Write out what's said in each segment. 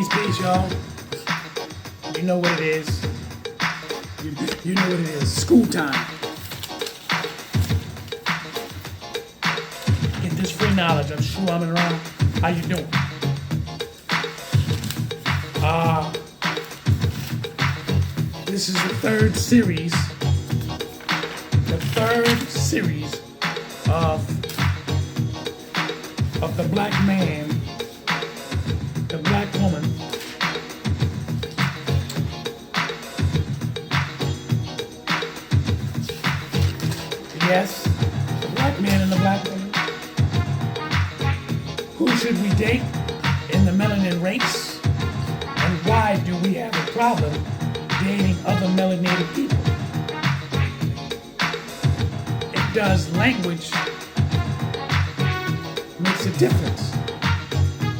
Peace, y'all. You know what it is. You know what it is. School time. Get this free knowledge. I'm SHU AMUN RA. How you doing? This is the third series of the black man, the black woman, yes, the black man and the black woman. Who should we date in the melanin race? And why do we have a problem dating other melanated people? Does language makes a difference?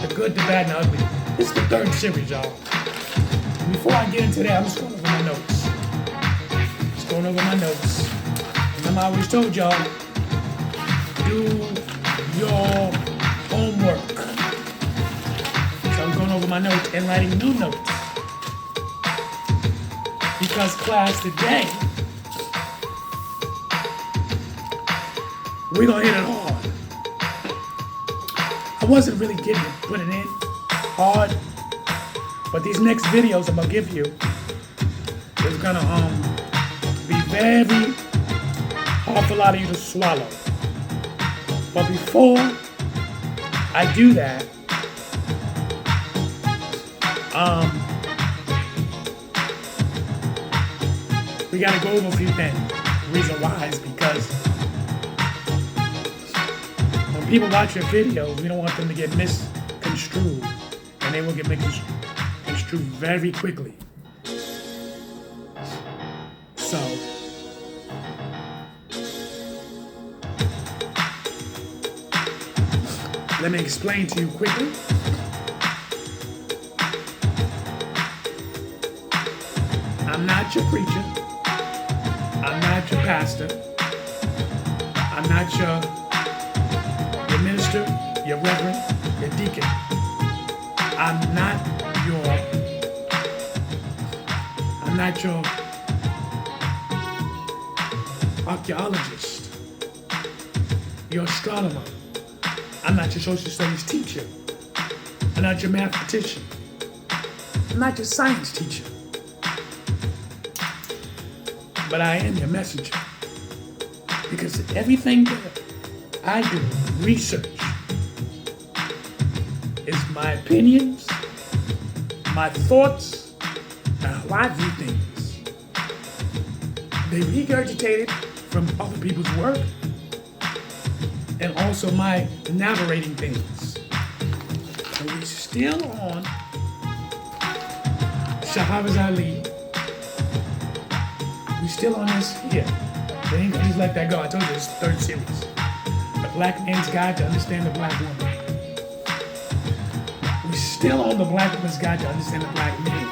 The good, the bad, and the ugly. This is the third series, y'all. Before I get into that, I'm just going over my notes. Just going over my notes. Remember, I always told y'all, do your homework. So I'm going over my notes and writing new notes. Because class today, we're gonna hit it hard. I wasn't really getting it, putting it in hard, but these next videos I'm gonna give you is gonna be very hard for a lot of you to swallow. But before I do that, we gotta go over a few things. The reason why is because people watch your videos, we don't want them to get misconstrued, and they will get misconstrued very quickly. So, let me explain to you quickly. I'm not your preacher. I'm not your pastor. I'm not your minister, your reverend, your deacon. I'm not your archaeologist, your astronomer. I'm not your social studies teacher. I'm not your mathematician. I'm not your science teacher. But I am your messenger. Because everything that I do, research, is my opinions, my thoughts, and how I view things. They regurgitate it from other people's work, and also my narrating things. And we're still on Shahraz Ali. We're still on this here. They ain't gonna just let that go. I told you it's the third series. The black man's guide to understand the black woman. We're still on the black woman's guide to understand the black man.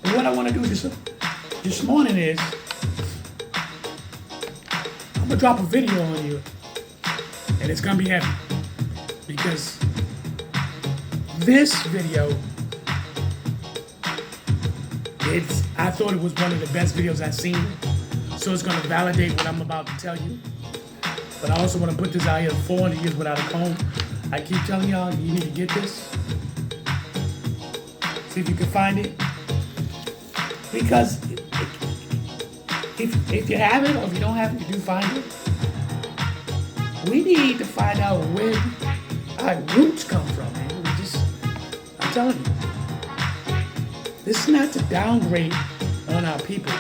But what I want to do this morning is, I'm gonna drop a video on you, and it's gonna be heavy because this video, I thought it was one of the best videos I've seen, so it's gonna validate what I'm about to tell you. But I also want to put this out here, 400 years without a comb. I keep telling y'all, you need to get this. See if you can find it. Because if you have it, or if you don't have it, you do find it. We need to find out where our roots come from, man. I'm telling you. This is not to downgrade on our people.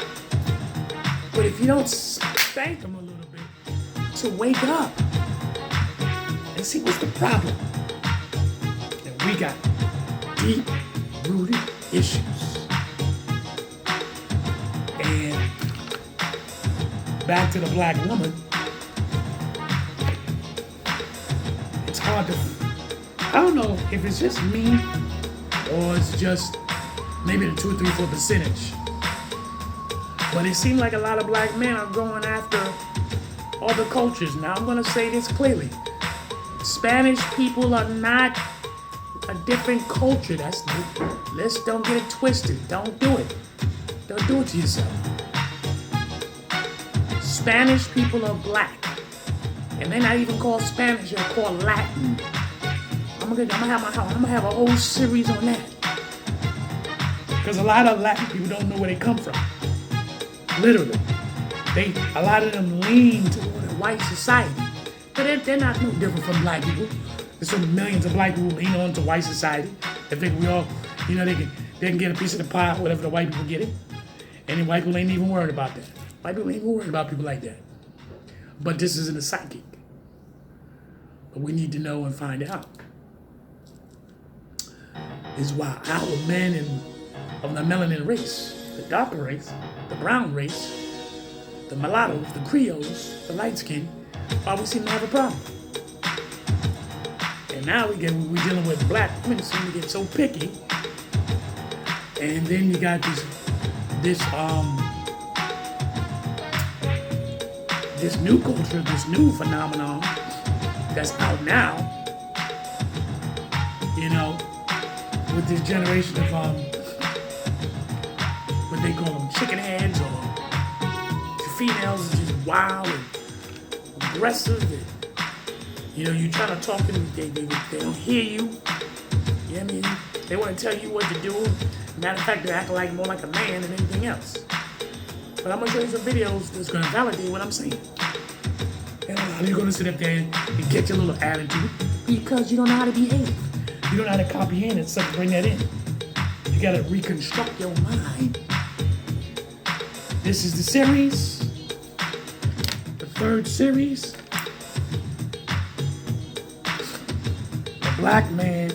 But if you don't spank them a little bit, to wake up and see what's the problem. And we got deep-rooted issues. And back to the black woman, it's hard to, I don't know if it's just me or it's just maybe the 2, 3, 4%. But it seems like a lot of black men are going after other cultures. Now I'm gonna say this clearly. Spanish people are not a different culture. Let's don't get it twisted. Don't do it. Don't do it to yourself. Spanish people are black. And they're not even called Spanish, they're called Latin. I'm gonna have a whole series on that. Because a lot of Latin people don't know where they come from. Literally. A lot of them lean toward a white society. But they're not no different from black people. There's some millions of black people who lean on to white society. They think we all, they can get a piece of the pie, whatever the white people get it. And the white people ain't even worried about that. White people ain't even worried about people like that. But this isn't a psychic. But we need to know and find out. Is why our men of the melanin race, the darker race, the brown race, the mulattoes, the Creoles, the light skin, why we seem to have a problem. And now we're dealing with black women seem to get so picky. And then you got this new culture, this new phenomenon that's out now, with this generation of what they call them, chicken heads, or females is just wild and aggressive, and you try to talk to them, they don't hear you. You know what I mean? They want to tell you what to do. Matter of fact, they act like more like a man than anything else. But I'm gonna show you some videos that's gonna validate what I'm saying. And you're gonna sit up there and get your little attitude because you don't know how to behave. You don't know how to comprehend it, so bring that in. You gotta reconstruct your mind. This is the series, the third series. The black man,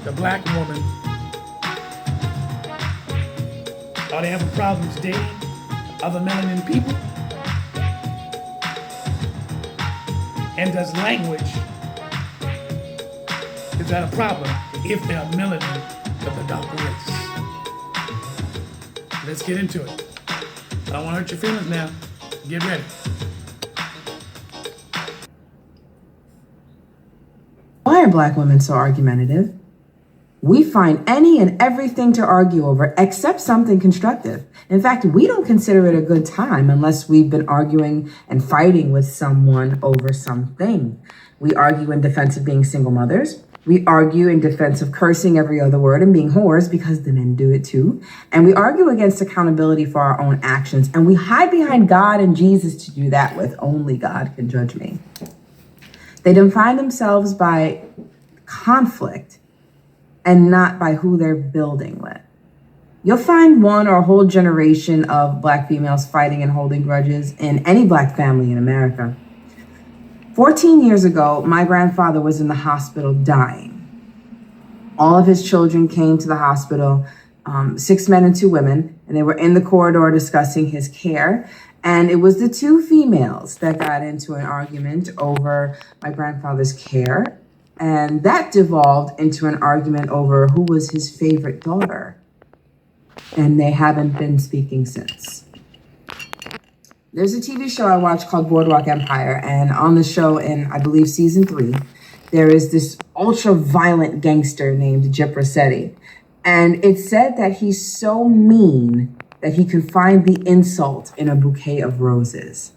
the black woman. Are they having problems dating other melanin people? And does language, is that a problem if they're melanin of the darker race? Let's get into it. I don't want to hurt your feelings now. Get ready. Why are black women so argumentative? We find any and everything to argue over except something constructive. In fact, we don't consider it a good time unless we've been arguing and fighting with someone over something. We argue in defense of being single mothers. We argue in defense of cursing every other word and being whores because the men do it too. And we argue against accountability for our own actions. And we hide behind God and Jesus to do that with. Only God can judge me. They define themselves by conflict and not by who they're building with. You'll find one or a whole generation of black females fighting and holding grudges in any black family in America. 14 years ago, my grandfather was in the hospital dying. All of his children came to the hospital, 6 men and 2 women, and they were in the corridor discussing his care. And it was the 2 females that got into an argument over my grandfather's care. And that devolved into an argument over who was his favorite daughter. And they haven't been speaking since. There's a TV show I watch called Boardwalk Empire. And on the show in, I believe, season 3, there is this ultra-violent gangster named Jip Rossetti. And it's said that he's so mean that he can find the insult in a bouquet of roses.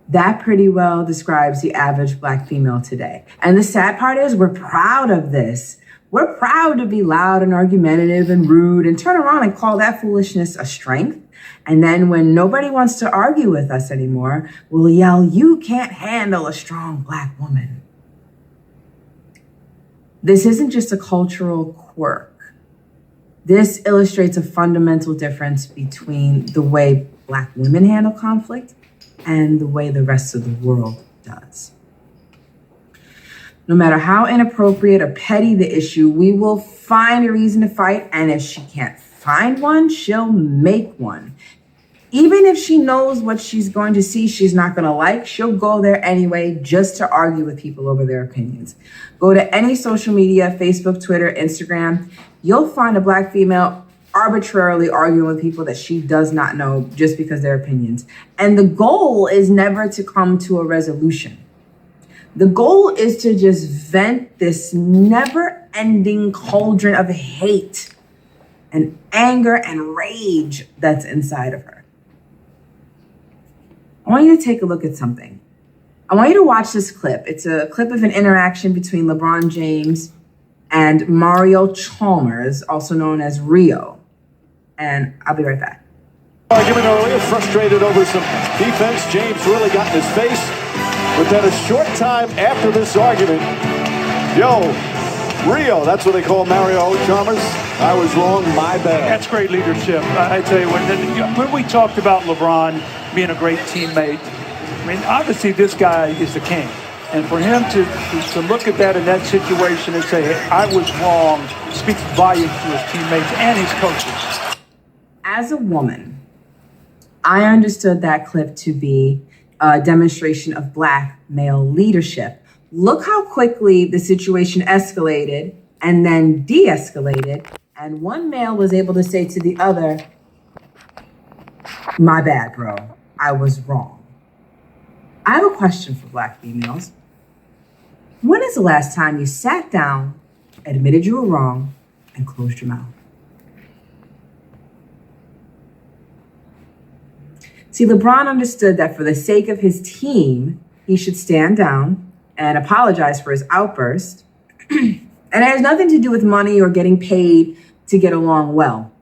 That pretty well describes the average Black female today. And the sad part is we're proud of this. We're proud to be loud and argumentative and rude and turn around and call that foolishness a strength. And then when nobody wants to argue with us anymore, we'll yell, "You can't handle a strong Black woman." This isn't just a cultural quirk. This illustrates a fundamental difference between the way Black women handle conflict and the way the rest of the world does. No matter how inappropriate or petty the issue, we will find a reason to fight, and if she can't find one, she'll make one. Even if she knows what she's going to see she's not going to like, she'll go there anyway just to argue with people over their opinions. Go to any social media, Facebook, Twitter, Instagram, you'll find a Black female arbitrarily arguing with people that she does not know just because they're opinions. And the goal is never to come to a resolution. The goal is to just vent this never-ending cauldron of hate and anger and rage that's inside of her. I want you to take a look at something. I want you to watch this clip. It's a clip of an interaction between LeBron James and Mario Chalmers, also known as Rio. And I'll be right back. Argument earlier, frustrated over some defense. James really got in his face. But then a short time after this argument, Rio, that's what they call Mario Chalmers. I was wrong, my bad. That's great leadership. I tell you, when we talked about LeBron being a great teammate, I mean, obviously this guy is the king. And for him to look at that in that situation and say, hey, I was wrong, speaks volumes to his teammates and his coaches. As a woman, I understood that clip to be a demonstration of Black male leadership. Look how quickly the situation escalated and then de-escalated, and one male was able to say to the other, "My bad, bro, I was wrong." I have a question for Black females. When is the last time you sat down, admitted you were wrong, and closed your mouth? See, LeBron understood that for the sake of his team, he should stand down and apologize for his outburst. And it has nothing to do with money or getting paid to get along well.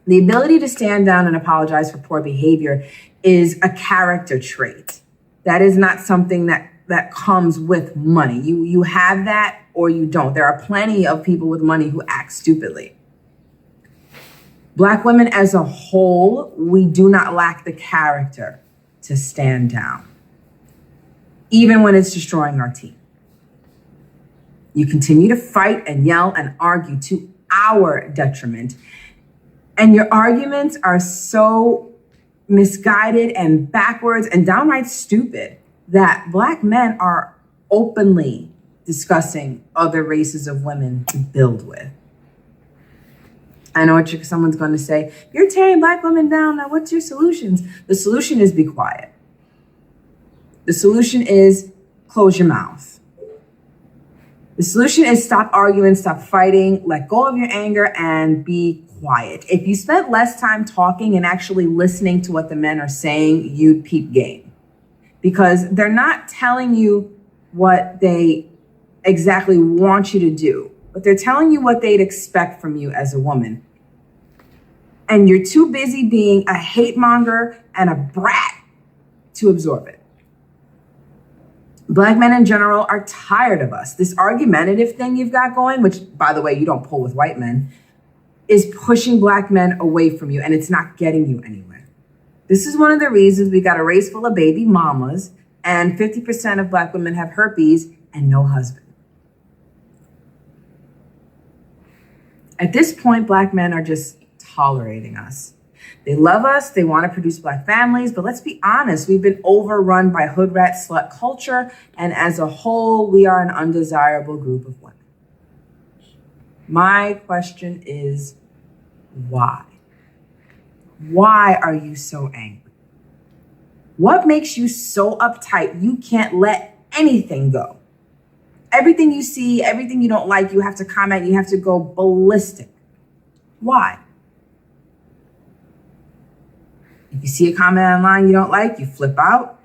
The ability to stand down and apologize for poor behavior is a character trait. That is not something that comes with money. You have that or you don't. There are plenty of people with money who act stupidly. Black women as a whole, we do not lack the character to stand down, even when it's destroying our team. You continue to fight and yell and argue to our detriment. And your arguments are so misguided and backwards and downright stupid that Black men are openly discussing other races of women to build with. I know what someone's going to say, "You're tearing Black women down. Now, what's your solutions?" The solution is be quiet. The solution is close your mouth. The solution is stop arguing, stop fighting, let go of your anger, and be quiet. If you spent less time talking and actually listening to what the men are saying, you'd peep game. Because they're not telling you what they exactly want you to do, but they're telling you what they'd expect from you as a woman. And you're too busy being a hate monger and a brat to absorb it. Black men in general are tired of us. This argumentative thing you've got going, which, by the way, you don't pull with white men, is pushing Black men away from you, and it's not getting you anywhere. This is one of the reasons we got a race full of baby mamas, and 50% of Black women have herpes and no husband. At this point, Black men are just tolerating us. They love us, they want to produce Black families, but let's be honest, we've been overrun by hood rat slut culture, and as a whole, we are an undesirable group of women. My question is, why? Why are you so angry? What makes you so uptight you can't let anything go? Everything you see, everything you don't like, you have to comment, you have to go ballistic. Why? If you see a comment online you don't like, you flip out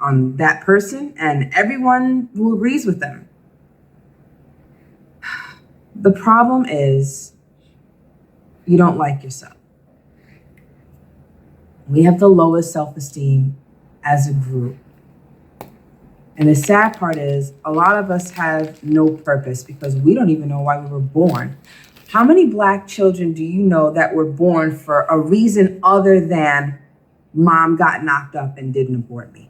on that person and everyone who agrees with them. The problem is you don't like yourself. We have the lowest self-esteem as a group. And the sad part is a lot of us have no purpose because we don't even know why we were born. How many Black children do you know that were born for a reason other than mom got knocked up and didn't abort me?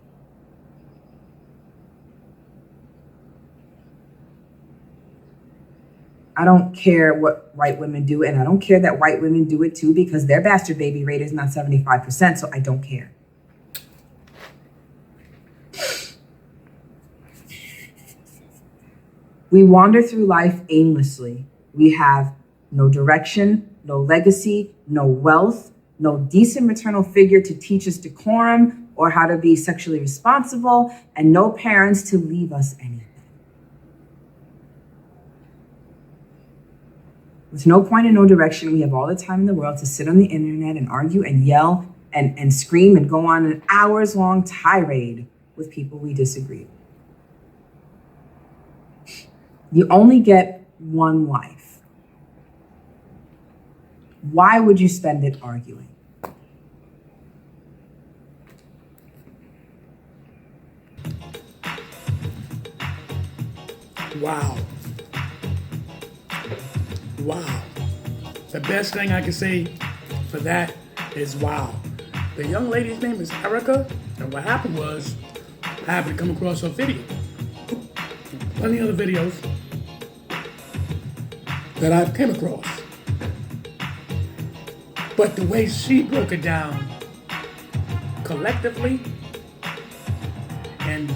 I don't care what white women do, and I don't care that white women do it too because their bastard baby rate is not 75%, so I don't care. We wander through life aimlessly. We have no direction, no legacy, no wealth, no decent maternal figure to teach us decorum or how to be sexually responsible, and no parents to leave us anything. With no point and no direction, we have all the time in the world to sit on the internet and argue and yell and scream and go on an hours-long tirade with people we disagree with. You only get one life. Why would you spend it arguing? Wow. Wow. The best thing I can say for that is wow. The young lady's name is Erica, and what happened was I happened to come across her video. Plenty of other videos that I've come across. But the way she broke it down collectively and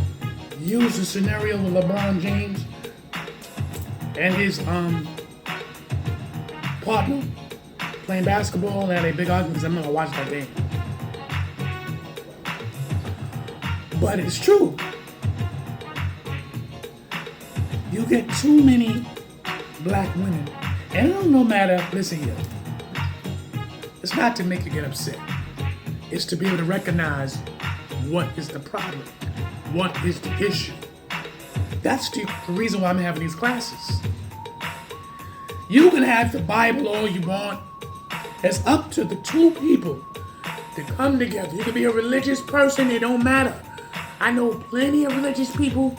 used the scenario with LeBron James and his partner playing basketball and had a big argument because I'm not gonna watch that game. But it's true. You get too many Black women, and it don't no matter, listen here, it's not to make you get upset. It's to be able to recognize what is the problem, what is the issue. That's the reason why I'm having these classes. You can have the Bible all you want. It's up to the two people to come together. You can be a religious person, it don't matter. I know plenty of religious people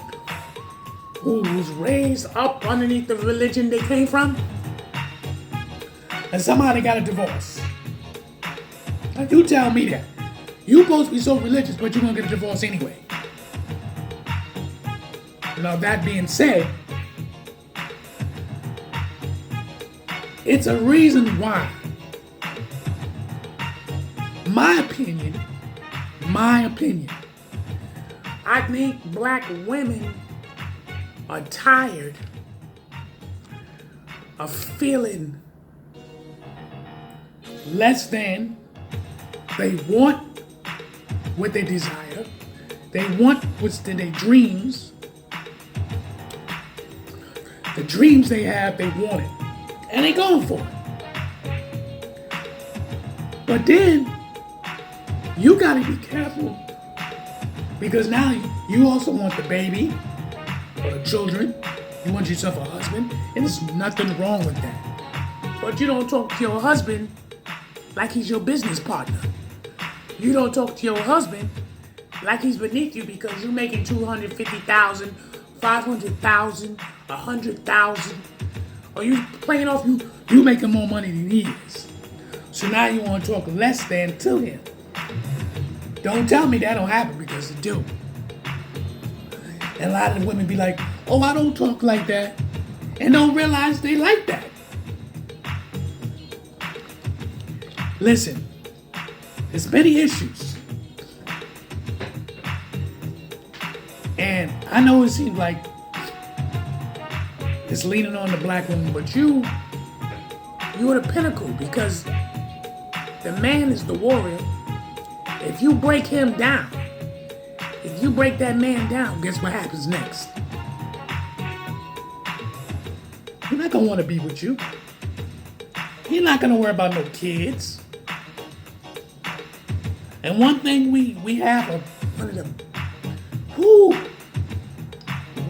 who was raised up underneath the religion they came from, and somebody got a divorce. Now you tell me that. You supposed to be so religious, but you're gonna get a divorce anyway. Now that being said, it's a reason why. My opinion, I think Black women are tired of feeling less than. They want what they desire. They want what's in their dreams. The dreams they have, they want it. And they going for it. But then, you gotta be careful because now you also want the baby or the children. You want yourself a husband, and there's nothing wrong with that. But you don't talk to your husband like he's your business partner. You don't talk to your husband like he's beneath you because you're making $250,000, $500,000, $100,000, or you playing off you making more money than he is. So now you want to talk less than to him. Don't tell me that don't happen because it do. And a lot of the women be like, oh, I don't talk like that, and don't realize they like that. Listen, There's many issues. And I know it seems like it's leaning on the black woman, but you're the pinnacle, because the man is the warrior. If you break him down, if you break that man down, guess what happens next? He's not gonna want to be with you. He's not gonna worry about no kids. And one thing we have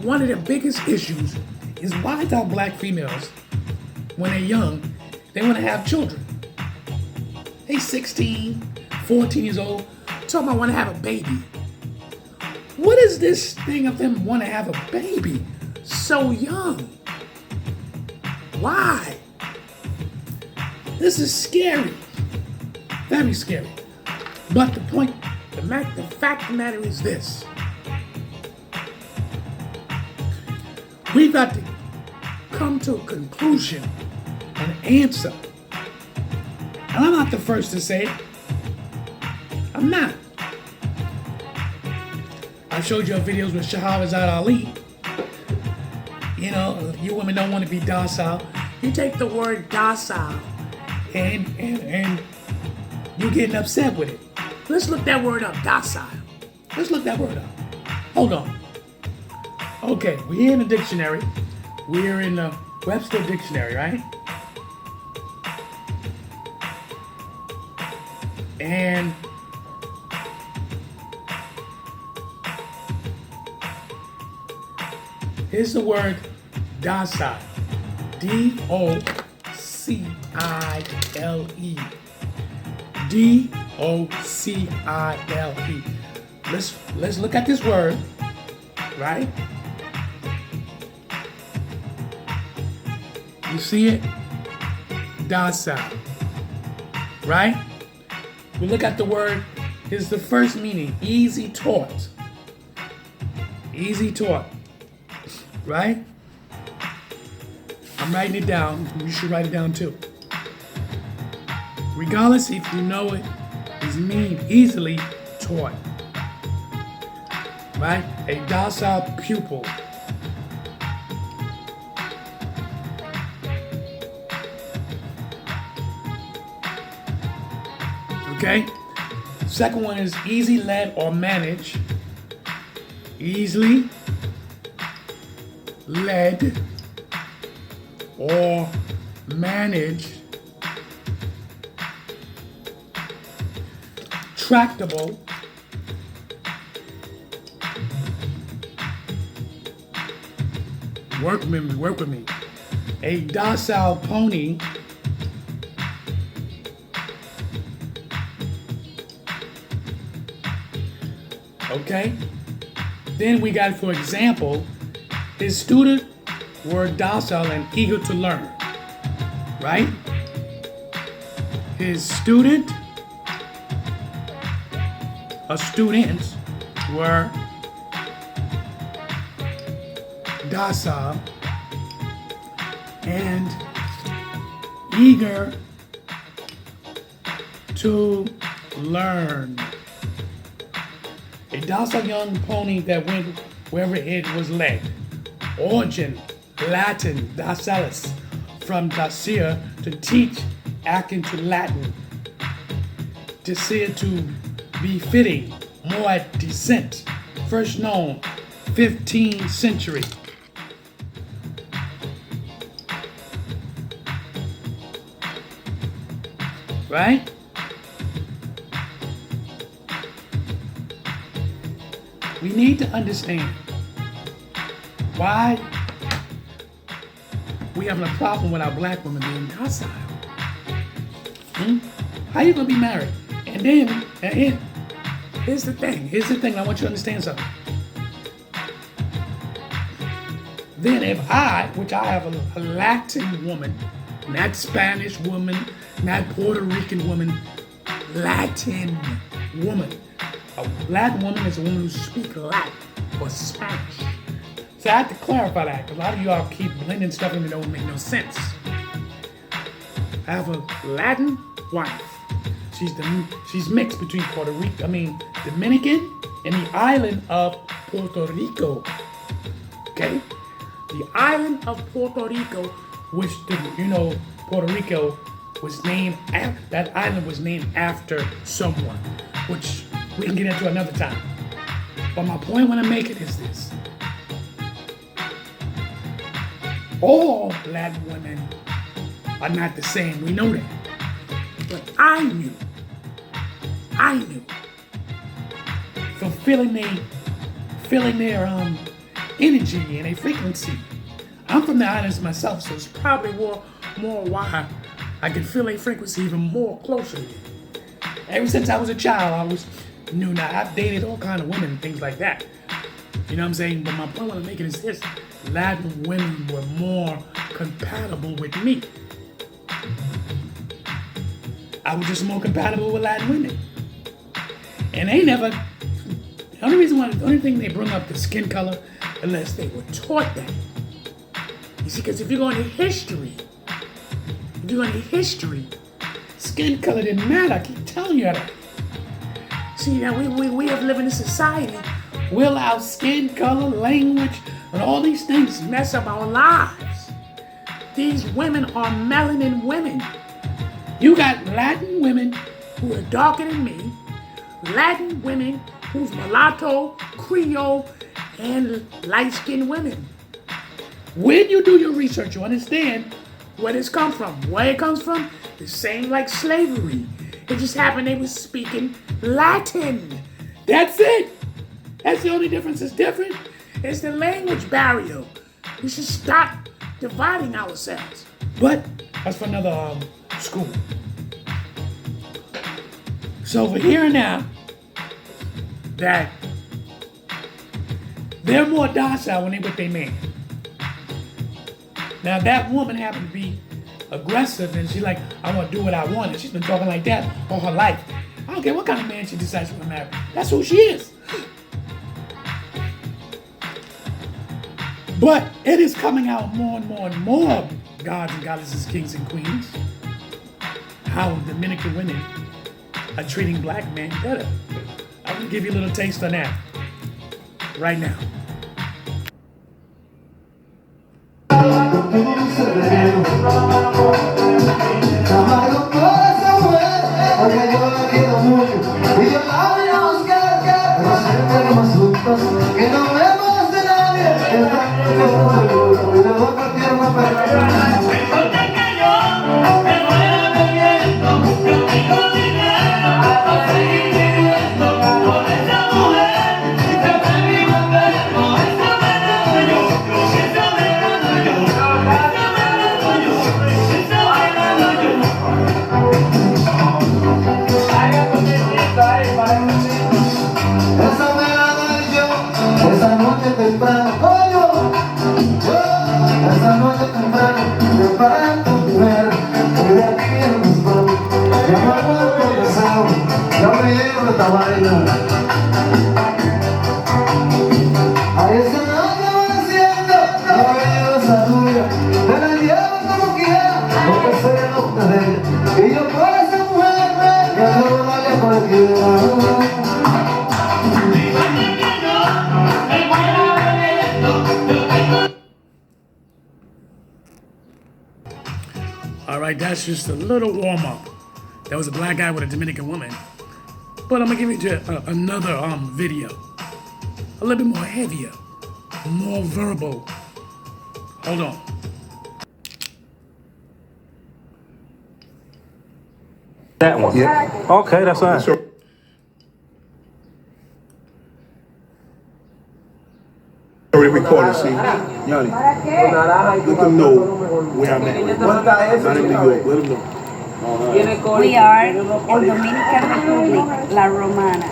one of the biggest issues is why our black females, when they're young, they want to have children. They 16, 14 years old, talking about want to have a baby. What is this thing of them want to have a baby so young? Why? This is scary. Very scary. But the fact of the matter is this. We've got to come to a conclusion, an answer. And I'm not the first to say it. I'm not. I showed you videos with Shahrazad Ali. You know, you women don't want to be docile. You take the word docile and you're getting upset with it. Let's look that word up, docile. Let's look that word up. Hold on. Okay, we're here in the dictionary. We're in the Webster Dictionary, right? And here's the word docile. D-O-C-I-L-E. D-O-C-I-L-E. Let's look at this word, right? You see it? Docile. Right? We look at the word. Here's the first meaning. Easy taught. Easy taught. Right? I'm writing it down. You should write it down too. Regardless if you know it, it means easily taught. Right? A docile pupil. Okay? Second one is easy led or managed. Easily led or managed. Tractable. Work with me. A docile pony. Okay? Then we got, for example, his students were docile and eager to learn. Right? His students were docile and eager to learn. A docile young pony that went wherever it was led. Origin, Latin, docilis, from docere, to teach, akin to Latin. Docere, to be fitting, more at descent. First known, 15th century. Right? We need to understand why we having a problem with our black women being docile. How you gonna be married? And then, here's the thing. I want you to understand something. Then if which I have a Latin woman, not Spanish woman, not Puerto Rican woman, Latin woman. A Latin woman is a woman who speaks Latin or Spanish. So I have to clarify that, because a lot of y'all keep blending stuff in that don't make no sense. I have a Latin wife. she's mixed between Dominican and the island of Puerto Rico. Okay, the island of Puerto Rico, which Puerto Rico was named after. That island was named after someone, which we can get into another time. But my point when I make it is this: all Latin women are not the same. We know that. But I knew from feeling their energy and their frequency. I'm from the islands myself, so it's probably more why I can feel their frequency even more closely. Ever since I was a child, now I've dated all kind of women and things like that. You know what I'm saying? But my point what I'm making is this: Latin women were more compatible with me. I was just more compatible with Latin women. And they never, the only thing they bring up the skin color, unless they were taught that. You see, because if you go into history, skin color didn't matter. I keep telling you that. See, now we have lived in a society, we allow skin color, language, and all these things mess up our lives. These women are melanin women. You got Latin women who are darker than me, Latin women who's mulatto, Creole, and light-skinned women. When you do your research, you understand where this comes from. Where it comes from, the same like slavery. It just happened they were speaking Latin. That's it. That's the only difference that's different. It's the language barrier. We should stop dividing ourselves. But that's for another school. So for here and now, that they're more docile when they with their man. Now that woman happened to be aggressive and she's like, I want to do what I want, and she's been talking like that all her life. I don't care what kind of man she decides to marry. That's who she is. But it is coming out more and more and more, gods and goddesses, kings and queens, how Dominican women are treating black men better. I'm gonna give you a little taste of that right now. All right, that's just a little warm-up. That was a black guy with a Dominican woman. But I'm gonna give you another video. A little bit more heavier, more verbal. Hold on. That one? Yeah. Okay, that's all right. Sure. Already recorded, see? Yanni, let them know where I'm at. Not in New York, let them know. We are in Dominican Republic, La Romana.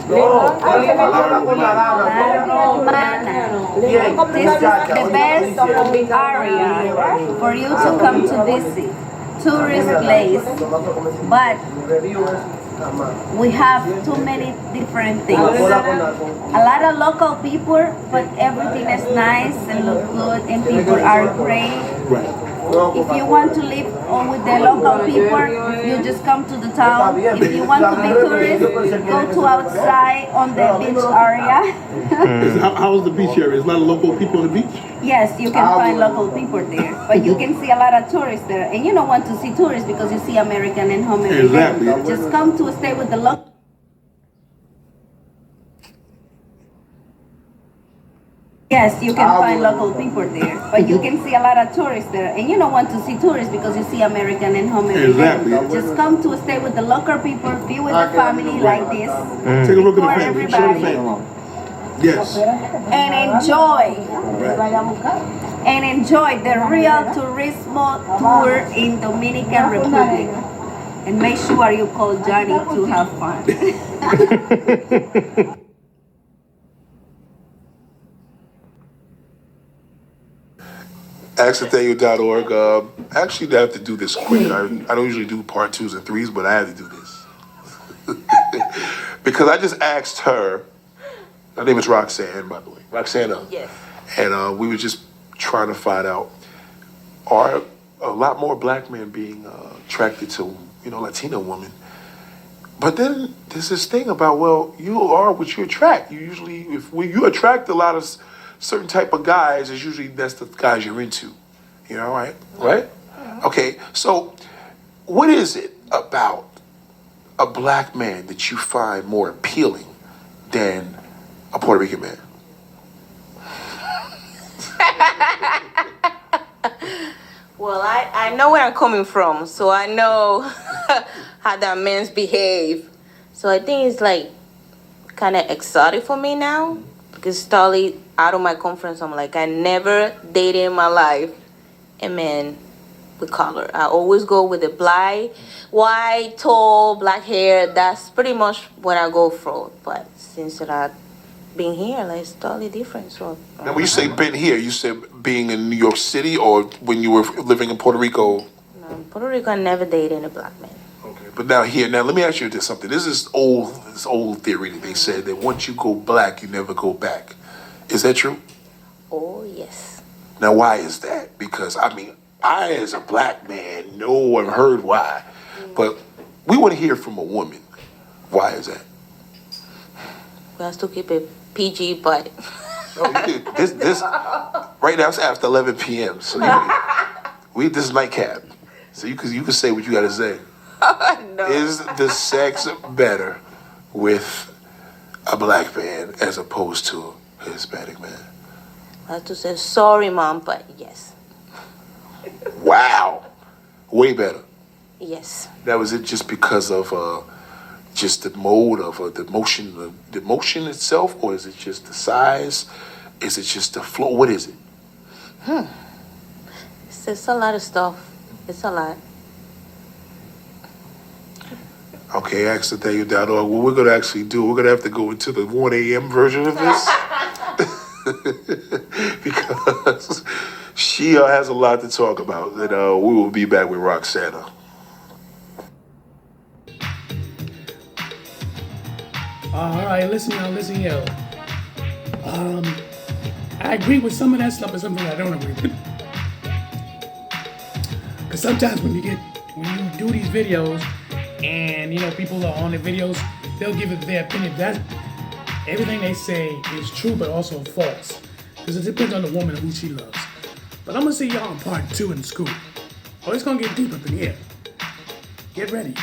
This is the best area for you to come to visit. Tourist place, but we have too many different things. A lot of local people, but everything is nice and look good, and people are great. If you want to live with the local people, you just come to the town. If you want to be tourist, go to outside on the beach area. How is the beach area? Is a lot of local people on the beach? Yes, you can find local people there, but you can see a lot of tourists there. And you don't want to see tourists because you see American and home every day. Exactly. Just come to stay with the local. Yes, you can find local people there, but you can see a lot of tourists there. And you don't want to see tourists because you see American and home every day. Exactly. Just come to stay with the local people, be with the family like this. Take a look at the For family. Show the everybody. family. Yes. And enjoy the real Turismo tour in Dominican Republic. And make sure you call Johnny to have fun. AskNathaniel.org. Actually, I have to do this quick. I don't usually do part 2s and 3s, but I had to do this. Because I just asked her, her name is Roxanne, by the way. Roxana. Yes. And we were just trying to find out, are a lot more black men being attracted to, Latino women? But then there's this thing about, well, you are what you attract. You usually, when you attract a lot of certain type of guys, it's usually that's the guys you're into. Right? Right? Okay, so what is it about a black man that you find more appealing than a Puerto Rican man? Well, I know where I'm coming from, so I know how that men's behave. So I think it's like kind of exotic for me now, because totally out of my comfort zone. Like, I never dated in my life a man with color. I always go with the black, white, tall, black hair. That's pretty much what I go for. But since that I've been here, like, it's totally different. So Now, when you say been here, you said being in New York City or when you were living in Puerto Rico? no, in Puerto Rico, I never dated a black man. Okay, but now let me ask you this something. This is old theory that they said that once you go black, you never go back. Is that true? Oh, yes. Now, why is that? Because, I, as a black man, know and heard why. But we want to hear from a woman. Why is that? We have to keep it PG, but This right now it's after 11 p.m. So this is nightcap. So you can say what you got to say. no. Is the sex better with a black man as opposed to a Hispanic man? I have to say sorry, Mom, but yes. Wow, way better. Yes. That was it, just because of just the mode of the motion itself, or is it just the size? Is it just the flow? What is it? It's a lot of stuff. It's a lot. Okay, AskNathaniel.org. What we're going to actually do, we're going to have to go into the 1 a.m. version of this. Because she has a lot to talk about. And we will be back with Roxana. All right, listen, yo. I agree with some of that stuff, but something I don't agree with. Because sometimes when you do these videos, and people are on the videos, they'll give it their opinion. That everything they say is true, but also false. Because it depends on the woman and who she loves. But I'm gonna see y'all in part 2 in school. Oh, it's gonna get deep up in here. Get ready.